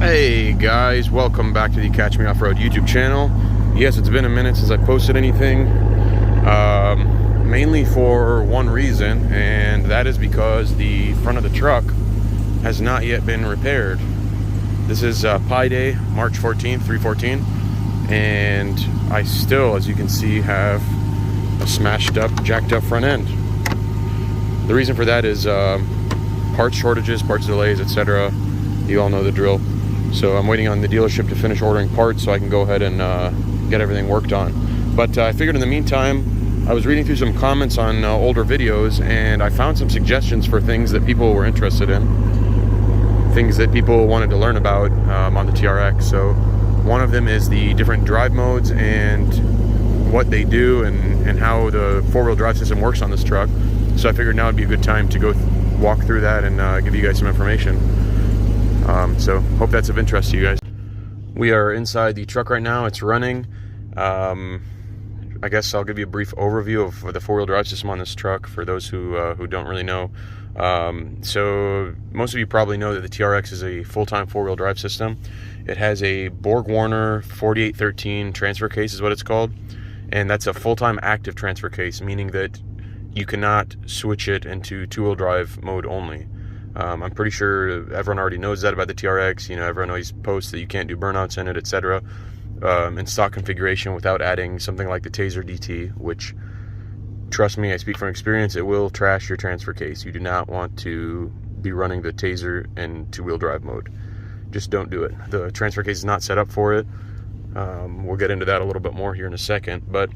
Hey guys, welcome back to the Catch Me Off-Road YouTube channel. Yes, it's been a minute since I posted anything, mainly for one reason, and that is because the front of the truck has not yet been repaired. This is Pi Day, March 14th, 3/14, and I still, as you can see, have a smashed up, jacked up front end. The reason for that is parts shortages, parts delays, etc. You all know the drill. So I'm waiting on the dealership to finish ordering parts so I can go ahead and get everything worked on. But I figured in the meantime, I was reading through some comments on older videos, and I found some suggestions for things that people were interested in, things that people wanted to learn about on the TRX. So one of them is the different drive modes and what they do and how the four-wheel drive system works on this truck. So I figured now would be a good time to go walk through that and give you guys some information. So hope that's of interest to you guys. We are inside the truck right now. It's running. I guess I'll give you a brief overview of the four-wheel drive system on this truck for those who don't really know. So most of you probably know that the TRX is a full-time four-wheel drive system. It has a BorgWarner 4813 transfer case is what it's called, and that's a full-time active transfer case, meaning that you cannot switch it into two-wheel drive mode only. I'm pretty sure everyone already knows that about the TRX. You know, everyone always posts that you can't do burnouts in it, etc. In stock configuration without adding something like the Taser DT, which, trust me, I speak from experience, it will trash your transfer case. You do not want to be running the Taser in two-wheel drive mode. Just don't do it. The transfer case is not set up for it. We'll get into that a little bit more here in a second, but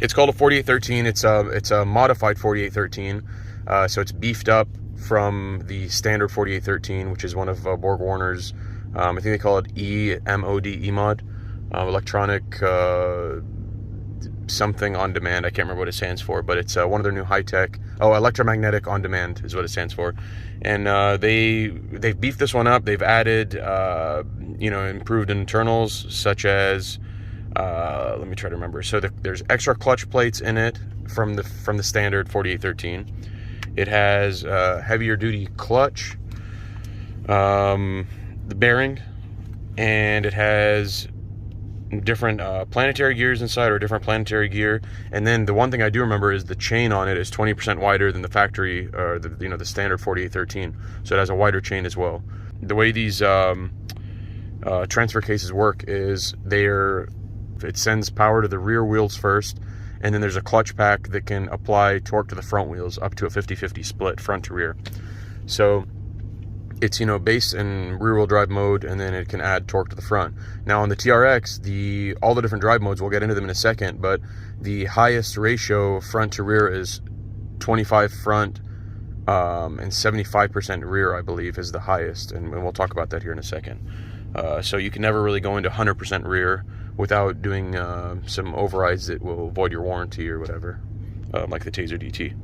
it's called a 4813. It's a modified 4813, so it's beefed up from the standard 4813, which is one of BorgWarner's, I think they call it EMOD, electronic something on demand. I can't remember what it stands for, but it's one of their new high-tech, electromagnetic on demand is what it stands for. And they've beefed this one up. They've added improved internals, such as let me try to remember. So there's extra clutch plates in it from the standard 4813. It has heavier duty clutch, the bearing, and it has different planetary gears inside, or different planetary gear. And then the one thing I do remember is the chain on it is 20% wider than the factory, or the standard 4813. So it has a wider chain as well. The way these transfer cases work is it sends power to the rear wheels first, and then there's a clutch pack that can apply torque to the front wheels up to a 50-50 split front to rear. So it's, base and rear wheel drive mode, and then it can add torque to the front. Now on the TRX, all the different drive modes, we'll get into them in a second, but the highest ratio front to rear is 25 front and 75% rear, I believe, is the highest, and we'll talk about that here in a second. So you can never really go into 100% rear without doing some overrides that will void your warranty or whatever, like the Taser DT.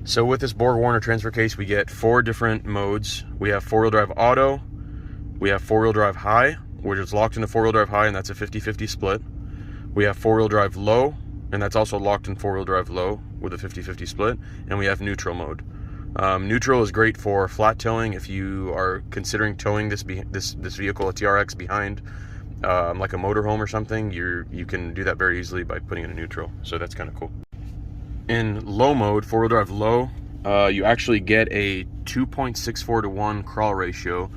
So with this BorgWarner transfer case, we get 4 different modes. We have four-wheel drive auto, we have four-wheel drive high, which is locked into four-wheel drive high, and that's a 50-50 split. We have four-wheel drive low, and that's also locked in four-wheel drive low with a 50-50 split. And we have neutral mode. Neutral is great for flat towing. If you are considering towing this vehicle, a TRX, behind like a motorhome or something, you can do that very easily by putting it in neutral. So that's kind of cool. In low mode, four-wheel drive low, you actually get a 2.64 to 1 crawl ratio,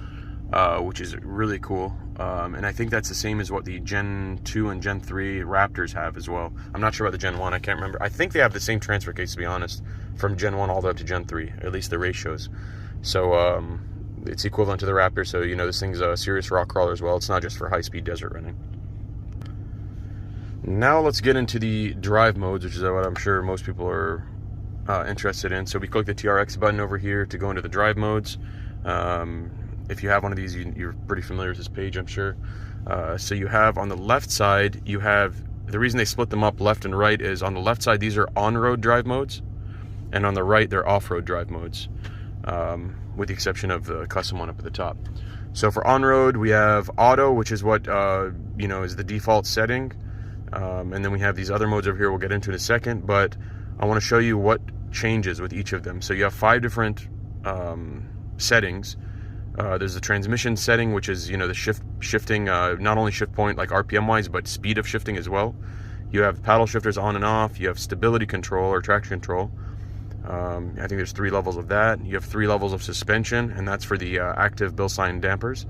which is really cool. And I think that's the same as what the Gen 2 and Gen 3 Raptors have as well. I'm not sure about the Gen 1, I can't remember. I think they have the same transfer case, to be honest, from Gen 1 all the way up to Gen 3, at least the ratios. So it's equivalent to the Raptor, so this thing's a serious rock crawler as well. It's not just for high-speed desert running. Now let's get into the drive modes, which is what I'm sure most people are interested in. So we click the TRX button over here to go into the drive modes. If you have one of these, you're pretty familiar with this page, I'm sure. So you have on the left side, the reason they split them up left and right is on the left side, these are on-road drive modes, and on the right, they're off-road drive modes, with the exception of the custom one up at the top. So for on-road, we have auto, which is what is the default setting. And then we have these other modes over here we'll get into in a second, but I want to show you what changes with each of them. So you have 5 different settings There's the transmission setting, which is, you know, the shifting, not only shift point like RPM wise, but speed of shifting as well. You have paddle shifters on and off. You have stability control or traction control. I think there's 3 levels of that. You have 3 levels of suspension, and that's for the active Bilstein dampers.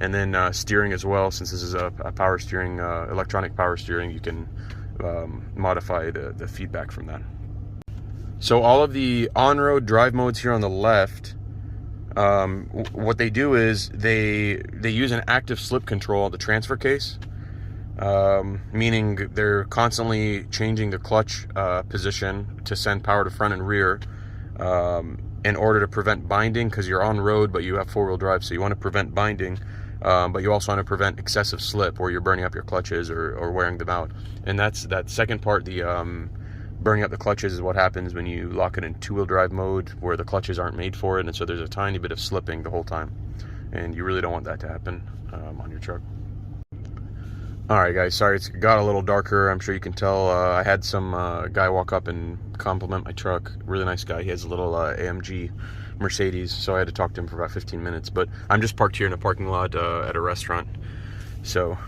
And then steering as well, since this is a power steering, electronic power steering, you can modify the feedback from that. So all of the on-road drive modes here on the left, what they do is they use an active slip control on the transfer case, meaning they're constantly changing the clutch position to send power to front and rear in order to prevent binding, because you're on road but you have 4-wheel drive, so you want to prevent binding, but you also want to prevent excessive slip where you're burning up your clutches or wearing them out. And that's that second part, the burning up the clutches, is what happens when you lock it in 2-wheel drive mode where the clutches aren't made for it, and so there's a tiny bit of slipping the whole time, and you really don't want that to happen on your truck. Alright guys, sorry it's got a little darker. I'm sure you can tell. I had some guy walk up and compliment my truck. Really nice guy. He has a little AMG Mercedes, so I had to talk to him for about 15 minutes. But I'm just parked here in a parking lot at a restaurant, so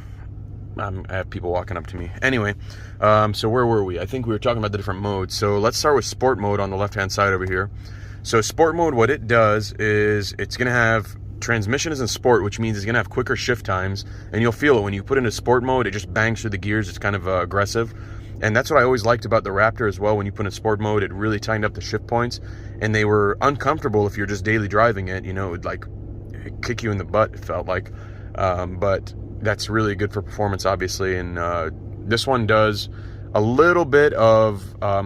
I have people walking up to me. Anyway, so where were we? I think we were talking about the different modes. So let's start with sport mode on the left hand side over here. So sport mode, what it does is it's going to have transmission is in sport, which means it's going to have quicker shift times, and you'll feel it when you put into sport mode. It just bangs through the gears. It's kind of aggressive, and that's what I always liked about the Raptor as well. When you put in sport mode, it really tightened up the shift points, and they were uncomfortable if you're just daily driving it. You know, it would like kick you in the butt, it felt like, but that's really good for performance, obviously. And this one does a little bit of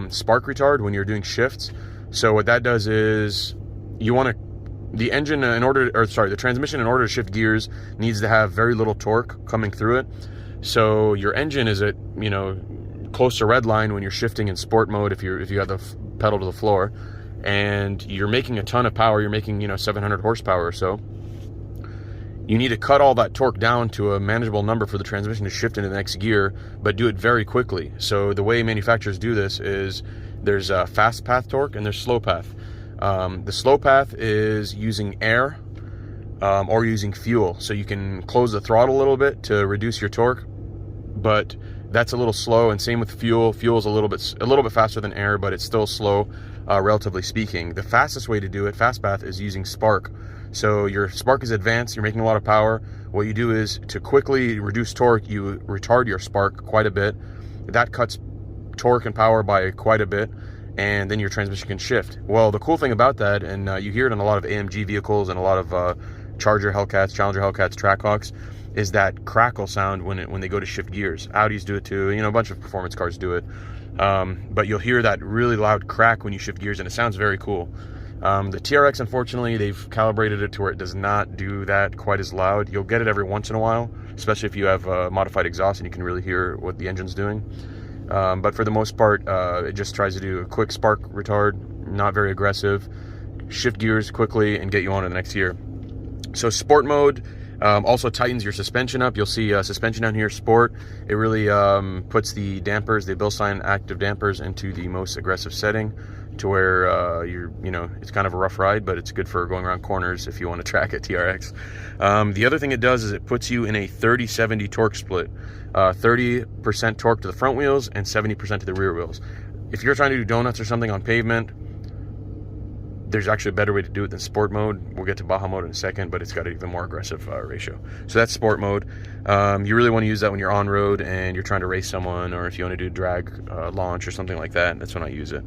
spark retard when you're doing shifts. So what that does is you want to, the engine the transmission, in order to shift gears, needs to have very little torque coming through it. So your engine is at, you know, close to red line when you're shifting in sport mode, if you have the pedal to the floor, and you're making a ton of power. You're making, you know, 700 horsepower or so. You need to cut all that torque down to a manageable number for the transmission to shift into the next gear, but do it very quickly. So the way manufacturers do this is there's a fast path torque and there's slow path. The slow path is using air or using fuel. So you can close the throttle a little bit to reduce your torque, but that's a little slow. And same with fuel. Fuel is a little bit faster than air, but it's still slow, relatively speaking. The fastest way to do it, fast path, is using spark. So your spark is advanced, you're making a lot of power. What you do is, to quickly reduce torque, you retard your spark quite a bit. That cuts torque and power by quite a bit, and then your transmission can shift. Well, the cool thing about that, and you hear it in a lot of AMG vehicles and a lot of Challenger Hellcats, Trackhawks, is that crackle sound when they go to shift gears. Audis do it too, you know, a bunch of performance cars do it. But you'll hear that really loud crack when you shift gears, and it sounds very cool. The TRX, unfortunately, they've calibrated it to where it does not do that quite as loud. You'll get it every once in a while, especially if you have modified exhaust and you can really hear what the engine's doing. But for the most part, it just tries to do a quick spark retard, not very aggressive, shift gears quickly, and get you on to the next gear. So sport mode also tightens your suspension up. You'll see suspension down here, sport. It really puts the dampers, the Bilstein active dampers, into the most aggressive setting, to where you know, it's kind of a rough ride, but it's good for going around corners if you want to track a TRX. The other thing it does is it puts you in a 30-70 torque split. 30% torque to the front wheels and 70% to the rear wheels. If you're trying to do donuts or something on pavement, there's actually a better way to do it than sport mode. We'll get to Baja Mode in a second, but it's got an even more aggressive ratio. So that's sport mode. You really want to use that when you're on road and you're trying to race someone, or if you want to do drag launch or something like that. That's when I use it.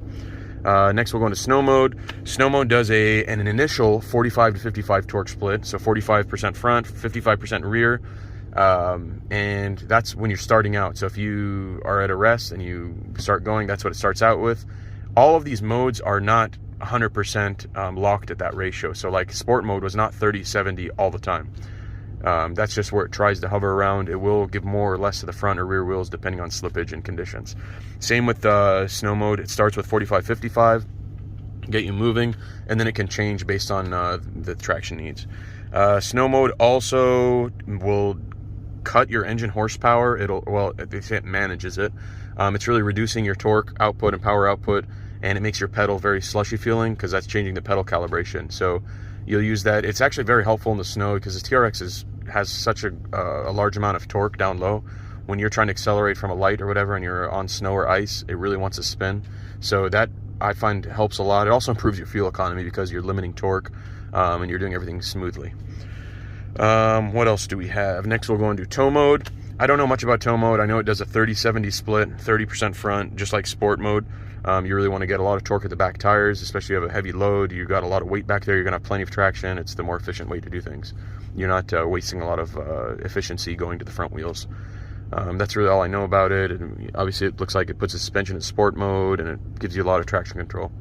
Next we'll go into snow mode. Snow mode does an initial 45 to 55 torque split, so 45% front, 55% rear, and that's when you're starting out. So if you are at a rest and you start going, that's what it starts out with. All of these modes are not 100% locked at that ratio. So like sport mode was not 30-70 all the time. That's just where it tries to hover around. It will give more or less to the front or rear wheels depending on slippage and conditions. Same with snow mode. It starts with 45-55, get you moving, and then it can change based on the traction needs. Snow mode also will cut your engine horsepower. They say it manages it. It's really reducing your torque output and power output, and it makes your pedal very slushy feeling, because that's changing the pedal calibration. So you'll use that. It's actually very helpful in the snow because the TRX has such a large amount of torque down low. When you're trying to accelerate from a light or whatever and you're on snow or ice, it really wants to spin. So that I find helps a lot. It also improves your fuel economy because you're limiting torque and you're doing everything smoothly. What else do we have? Next we'll go into tow mode. I don't know much about tow mode. I know it does a 30-70 split, 30% front, just like sport mode. You really want to get a lot of torque at the back tires, especially if you have a heavy load. You've got a lot of weight back there. You're going to have plenty of traction. It's the more efficient way to do things. You're not wasting a lot of efficiency going to the front wheels. That's really all I know about it. And obviously, it looks like it puts the suspension in sport mode, and it gives you a lot of traction control.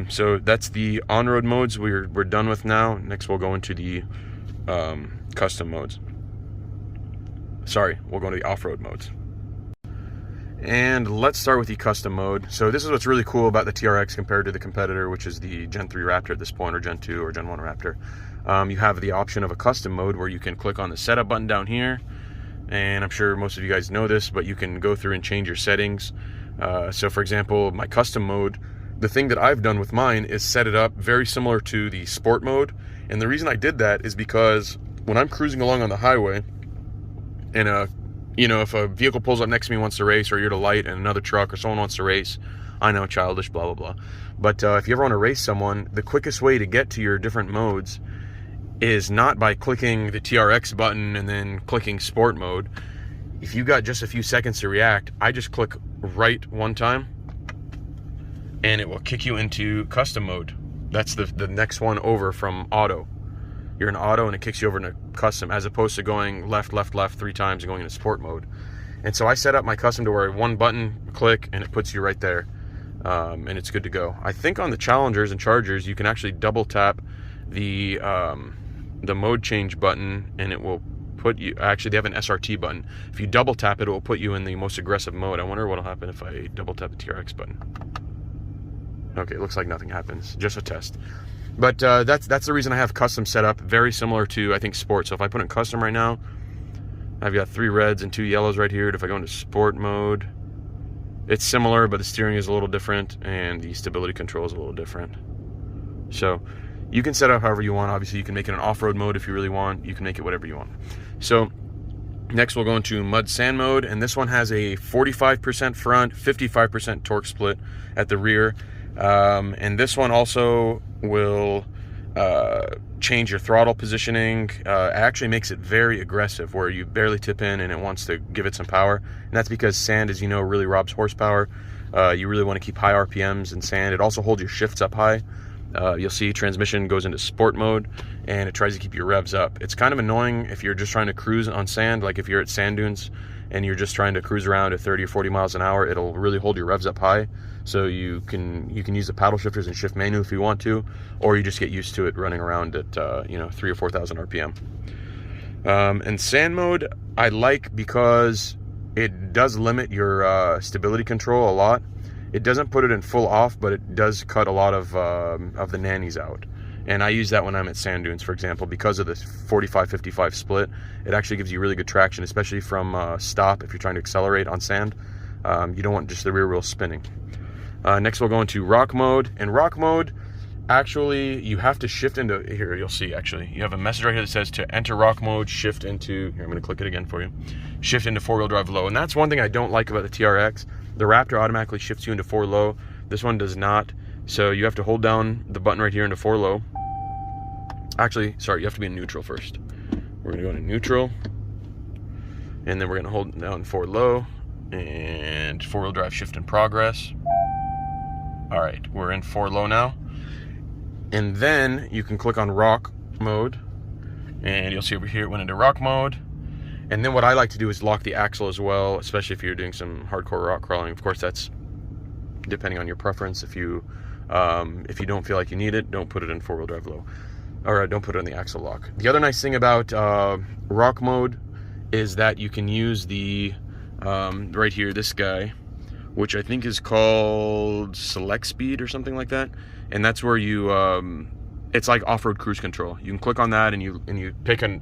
So that's the on-road modes we're done with now. Next, we'll go into the custom modes. Sorry, we'll go to the off-road modes. And let's start with the custom mode. So this is what's really cool about the TRX compared to the competitor, which is the Gen 3 Raptor at this point, or Gen 2 or Gen 1 Raptor. You have the option of a custom mode where you can click on the setup button down here. And I'm sure most of you guys know this, but you can go through and change your settings. So for example, my custom mode, the thing that I've done with mine is set it up very similar to the sport mode. And the reason I did that is because when I'm cruising along on the highway and if a vehicle pulls up next to me and wants to race, or you're at a light and another truck or someone wants to race, I know, childish, blah, blah, blah. But if you ever want to race someone, the quickest way to get to your different modes is not by clicking the TRX button and then clicking sport mode. If you got just a few seconds to react, I just click right one time and it will kick you into custom mode. That's the next one over from auto. You're in auto and it kicks you over into custom, as opposed to going left, left, left 3 times and going into sport mode. And so I set up my custom to where one button, click, and it puts you right there. And it's good to go. I think on the Challengers and Chargers, you can actually double tap the mode change button and it will put you, actually they have an SRT button. If you double tap it, it will put you in the most aggressive mode. I wonder what will happen if I double tap the TRX button. Okay, it looks like nothing happens, just a test. But that's the reason I have custom set up, very similar to, I think, sport. So if I put in custom right now, I've got 3 reds and 2 yellows right here. If I go into sport mode, it's similar, but the steering is a little different and the stability control is a little different. So you can set up however you want. Obviously, you can make it an off-road mode if you really want. You can make it whatever you want. So next we'll go into mud sand mode, and this one has a 45% front, 55% torque split at the rear. And this one also will change your throttle positioning. It actually makes it very aggressive, where you barely tip in and it wants to give it some power. And that's because sand, as you know, really robs horsepower. You really want to keep high RPMs in sand. It also holds your shifts up high. You'll see transmission goes into sport mode and it tries to keep your revs up. It's kind of annoying if you're just trying to cruise on sand, like if you're at sand dunes and you're just trying to cruise around at 30 or 40 miles an hour, it'll really hold your revs up high. So you can use the paddle shifters and shift manual if you want to, or you just get used to it running around at 3,000 or 4,000 RPM. And sand mode I like because it does limit your stability control a lot. It doesn't put it in full off, but it does cut a lot of the nannies out. And I use that when I'm at sand dunes, for example, because of the 45-55 split. It actually gives you really good traction, especially from stop if you're trying to accelerate on sand. You don't want just the rear wheel spinning. Next we'll go into rock mode. In rock mode, actually, you have to shift into, here you'll see actually, you have a message right here that says to enter rock mode, shift into, here I'm going to click it again for you, shift into 4-wheel drive low. And that's one thing I don't like about the TRX. The Raptor automatically shifts you into 4 low. This one does not. So you have to hold down the button right here into 4 low. Actually, sorry, you have to be in neutral first. We're going to go into neutral. And then we're going to hold down 4 low. And 4-wheel drive shift in progress. All right, we're in 4 low now. And then you can click on rock mode. And you'll see over here it went into rock mode. And then what I like to do is lock the axle as well, especially if you're doing some hardcore rock crawling. Of course, that's depending on your preference. If you don't feel like you need it, don't put it in 4-wheel drive low. Or don't put it in the axle lock. The other nice thing about rock mode is that you can use the, right here, this guy, which I think is called select speed or something like that. And that's where you, it's like off-road cruise control. You can click on that and you pick a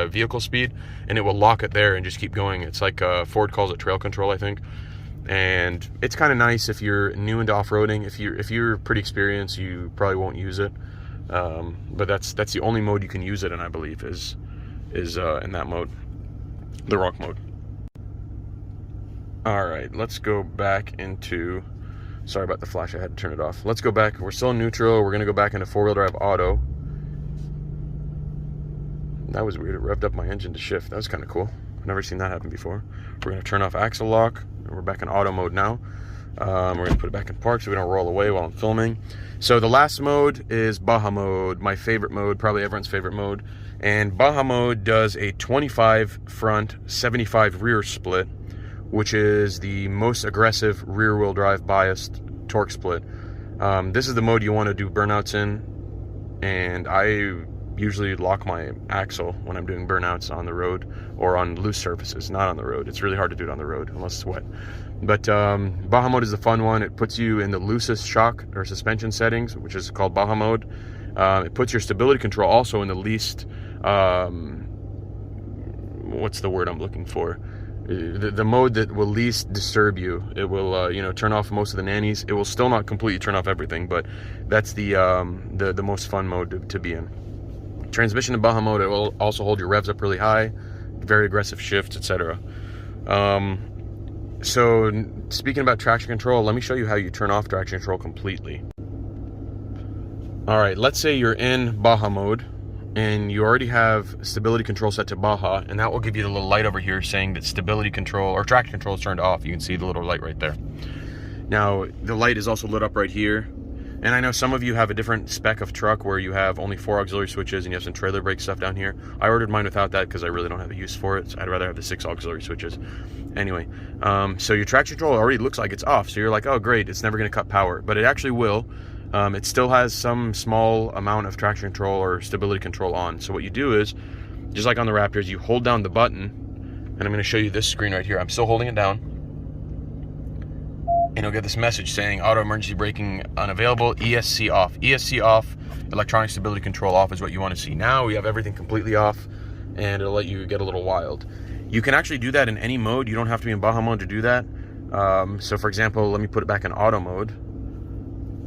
vehicle speed, and it will lock it there and just keep going. It's like Ford calls it trail control, I think. And it's kind of nice if you're new into off-roading. If you're pretty experienced, you probably won't use it. But that's the only mode you can use it in, I believe, is in that mode, the rock mode. All right, let's go back into, sorry about the flash, I had to turn it off. Let's go back, we're still in neutral, we're gonna go back into 4-wheel drive auto. That was weird, it revved up my engine to shift. That was kind of cool. I've never seen that happen before. We're gonna turn off axle lock, and we're back in auto mode now. We're gonna put it back in park so we don't roll away while I'm filming. So the last mode is Baja Mode, my favorite mode, probably everyone's favorite mode. And Baja Mode does a 25 front, 75 rear split, which is the most aggressive rear-wheel drive biased torque split. This is the mode you want to do burnouts in, and I usually lock my axle when I'm doing burnouts on the road or on loose surfaces, not on the road. It's really hard to do it on the road unless it's wet. But Baja Mode is the fun one. It puts you in the loosest shock or suspension settings, which is called Baja Mode. It puts your stability control also in the least, what's the word I'm looking for? The mode that will least disturb you. It will, you know, turn off most of the nannies. It will still not completely turn off everything, but that's the most fun mode to be in. Transmission in Baja Mode, it will also hold your revs up really high, very aggressive shifts, etc. So speaking about traction control, let me show you how you turn off traction control completely. All right, let's say you're in Baja Mode and you already have stability control set to Baja, and that will give you the little light over here saying that stability control or traction control is turned off. You can see the little light right there. Now, the light is also lit up right here. And I know some of you have a different spec of truck where you have only 4 auxiliary switches and you have some trailer brake stuff down here. I ordered mine without that because I really don't have a use for it. So I'd rather have the 6 auxiliary switches. Anyway, so your traction control already looks like it's off. So you're like, oh great, it's never gonna cut power. But it actually will. It still has some small amount of traction control or stability control on. So what you do is, just like on the Raptors, you hold down the button, and I'm going to show you this screen right here. I'm still holding it down, and you'll get this message saying auto emergency braking unavailable, ESC off. ESC off, electronic stability control off is what you want to see. Now we have everything completely off, and it'll let you get a little wild. You can actually do that in any mode. You don't have to be in Baja Mode to do that. So for example, let me put it back in auto mode.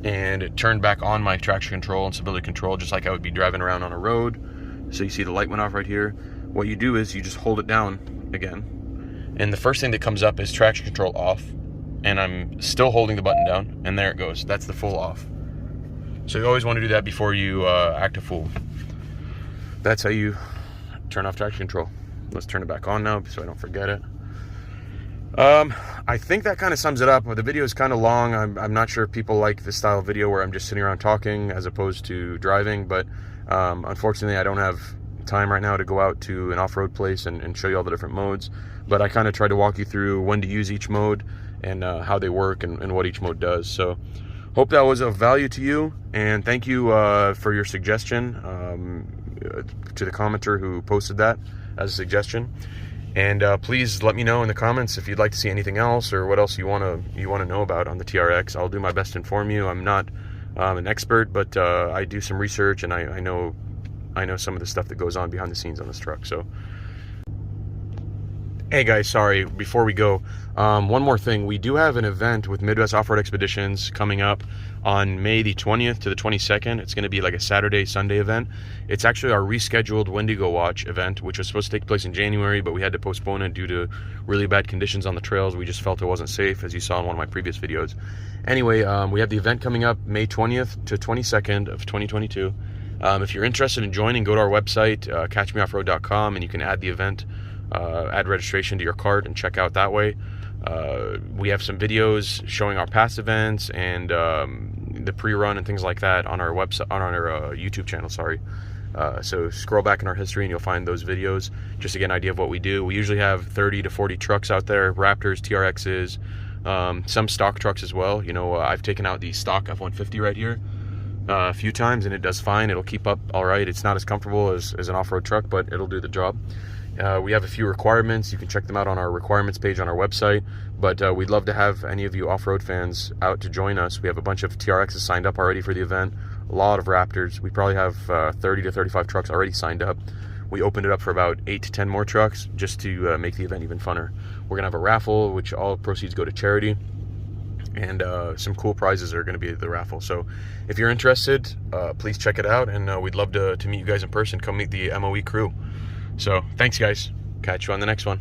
And it turned back on my traction control and stability control just like I would be driving around on a road. So you see the light went off right here. What you do is you just hold it down again. And the first thing that comes up is traction control off. And I'm still holding the button down, and there it goes. That's the full off. So you always want to do that before you act a fool. That's how you turn off traction control. Let's turn it back on now so I don't forget it. I think that kind of sums it up. The video is kind of long. I'm not sure if people like this style of video where I'm just sitting around talking as opposed to driving, but unfortunately I don't have time right now to go out to an off-road place and show you all the different modes. But I kind of try to walk you through when to use each mode and how they work and what each mode does. So hope that was of value to you, and thank you for your suggestion to the commenter who posted that as a suggestion. And please let me know in the comments if you'd like to see anything else or what else you want to know about on the TRX. I'll do my best to inform you. I'm not an expert, but I do some research, and I know some of the stuff that goes on behind the scenes on this truck. So, hey guys, sorry, before we go, one more thing. We do have an event with Midwest Off-Road Expeditions coming up on May the 20th to the 22nd. It's going to be like a Saturday, Sunday event. It's actually our rescheduled Wendigo Watch event, which was supposed to take place in January, but we had to postpone it due to really bad conditions on the trails. We just felt it wasn't safe, as you saw in one of my previous videos. Anyway, we have the event coming up May 20th to 22nd of 2022. If you're interested in joining, go to our website, catchmeoffroad.com, and you can add the event, add registration to your cart and check out that way. We have some videos showing our past events and the pre-run and things like that on our website, on our YouTube channel, sorry. So scroll back in our history and you'll find those videos just to get an idea of what we do. We usually have 30 to 40 trucks out there, Raptors, TRXs, some stock trucks as well. You know, I've taken out the stock F-150 right here a few times and it does fine. It'll keep up all right. It's not as comfortable as an off-road truck, but it'll do the job. We have a few requirements. You can check them out on our requirements page on our website, but we'd love to have any of you off-road fans out to join us. We have a bunch of TRXs signed up already for the event, a lot of Raptors. We probably have 30 to 35 trucks already signed up. We opened it up for about 8 to 10 more trucks just to make the event even funner. We're gonna have a raffle, which all proceeds go to charity. and some cool prizes are going to be at the raffle. So if you're interested, please check it out, and we'd love to meet you guys in person. Come meet the MOE crew. So thanks, guys. Catch you on the next one.